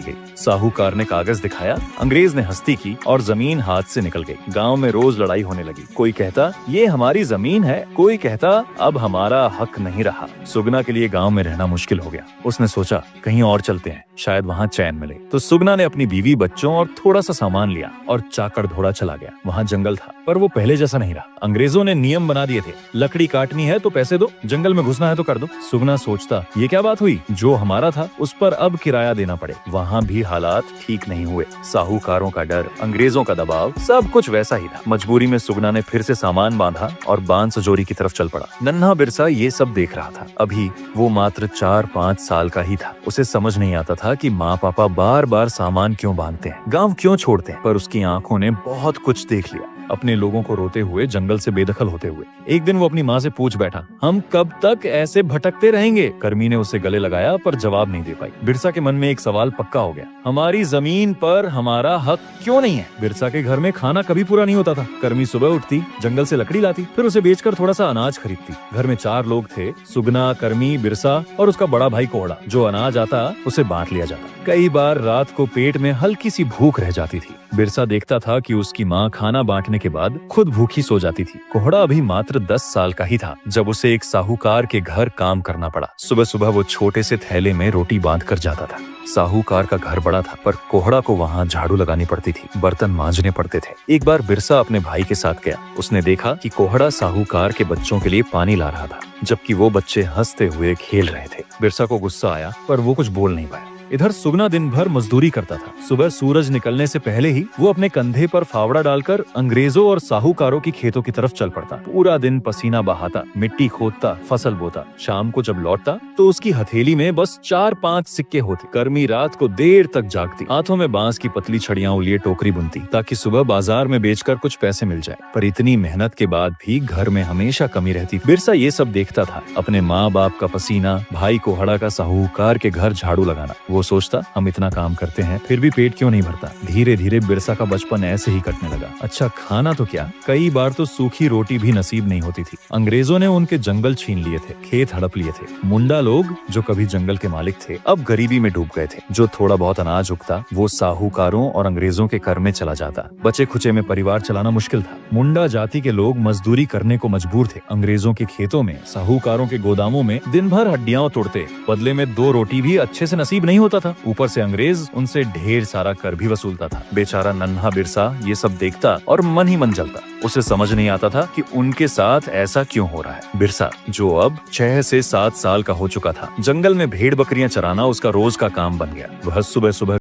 गई। साहूकार ने कागज दिखाया, अंग्रेज ने हस्ती की और जमीन हाथ से निकल गई। गांव में रोज लड़ाई होने लगी। कोई कहता ये हमारी जमीन है, कोई कहता अब हमारा हक नहीं रहा। सुगना के लिए गांव में रहना मुश्किल हो गया। उसने सोचा कहीं और चलते हैं, शायद वहाँ चैन मिले। तो सुगना ने अपनी बीवी, बच्चों और थोड़ा सा सामान लिया और चाकड़ घोड़ा चला गया। वहाँ जंगल था पर वो पहले जैसा नहीं रहा। अंग्रेजों ने नियम बना दिए थे, लकड़ी काटनी है तो पैसे दो, जंगल में घुसना है तो कर दो। सुगना सोचता ये क्या बात हुई, जो हमारा था उस पर अब किराया देना पड़े। वहाँ भी हालात ठीक नहीं हुए। साहूकारों का डर, अंग्रेजों का दबाव, सब कुछ वैसा ही था। मजबूरी में सुगना ने फिर से सामान बांधा और बांध सजोरी की तरफ चल पड़ा। नन्हा बिरसा ये सब देख रहा था। अभी वो मात्र 4-5 साल का ही था। उसे समझ नहीं आता था कि माँ पापा बार बार सामान क्यों बांधते हैं, गांव क्यों छोड़ते हैं। पर उसकी आंखों ने बहुत कुछ देख लिया, अपने लोगों को रोते हुए, जंगल से बेदखल होते हुए। एक दिन वो अपनी माँ से पूछ बैठा, हम कब तक ऐसे भटकते रहेंगे? कर्मी ने उसे गले लगाया पर जवाब नहीं दे पाई। बिरसा के मन में एक सवाल पक्का हो गया, हमारी जमीन पर हमारा हक क्यों नहीं है? बिरसा के घर में खाना कभी पूरा नहीं होता था। कर्मी सुबह उठती, जंगल से लकड़ी लाती, फिर उसे बेचकर थोड़ा सा अनाज खरीदती। घर में 4 लोग थे, सुगना, कर्मी, बिरसा और उसका बड़ा भाई कोहड़ा। जो अनाज आता उसे बांट लिया जाता। कई बार रात को पेट में हल्की सी भूख रह जाती थी। बिरसा देखता था कि उसकी माँ खाना बांटने के बाद खुद भूखी सो जाती थी। कोहड़ा अभी मात्र 10 साल का ही था जब उसे एक साहूकार के घर काम करना पड़ा। सुबह सुबह वो छोटे से थैले में रोटी बांध कर जाता था। साहूकार का घर बड़ा था पर कोहड़ा को वहाँ झाड़ू लगानी पड़ती थी, बर्तन मांजने पड़ते थे। एक बार बिरसा अपने भाई के साथ गया। उसने देखा कि कोहड़ा साहूकार के बच्चों के लिए पानी ला रहा था, जबकि वो बच्चे हंसते हुए खेल रहे थे। बिरसा को गुस्सा आया पर वो कुछ बोल नहीं पाया। इधर सुगना दिन भर मजदूरी करता था। सुबह सूरज निकलने से पहले ही वो अपने कंधे पर फावड़ा डालकर अंग्रेजों और साहूकारों की खेतों की तरफ चल पड़ता। पूरा दिन पसीना बहाता, मिट्टी खोदता, फसल बोता। शाम को जब लौटता तो उसकी हथेली में बस 4-5 सिक्के होते। कर्मी रात को देर तक जागती, हाथों में बांस की पतली छड़ियां लिए टोकरी बुनती ताकि सुबह बाजार में बेचकर कुछ पैसे मिल जाए। पर इतनी मेहनत के बाद भी घर में हमेशा कमी रहती। बिरसा ये सब देखता था, अपने माँ बाप का पसीना, भाई कोहड़ा का साहूकार के घर झाड़ू लगाना। वो सोचता हम इतना काम करते हैं फिर भी पेट क्यों नहीं भरता। धीरे धीरे बिरसा का बचपन ऐसे ही कटने लगा। अच्छा खाना तो क्या, कई बार तो सूखी रोटी भी नसीब नहीं होती थी। अंग्रेजों ने उनके जंगल छीन लिए थे, खेत हड़प लिए थे। मुंडा लोग जो कभी जंगल के मालिक थे अब गरीबी में डूब गए थे। जो थोड़ा बहुत अनाज उगता वो साहूकारों और अंग्रेजों के कर में चला जाता। बचे खुचे में परिवार चलाना मुश्किल था। मुंडा जाति के लोग मजदूरी करने को मजबूर थे। अंग्रेजों के खेतों में, साहूकारों के गोदामों में दिन भर हड्डियां तोड़ते, बदले में 2 रोटी भी अच्छे से नसीब नहीं होता था। ऊपर से अंग्रेज उनसे ढेर सारा कर भी वसूलता था। बेचारा नन्हा बिरसा ये सब देखता और मन ही मन जलता। उसे समझ नहीं आता था कि उनके साथ ऐसा क्यों हो रहा है। बिरसा जो अब 6 से 7 साल का हो चुका था, जंगल में भेड़ बकरियां चराना उसका रोज का काम बन गया। वह सुबह सुबह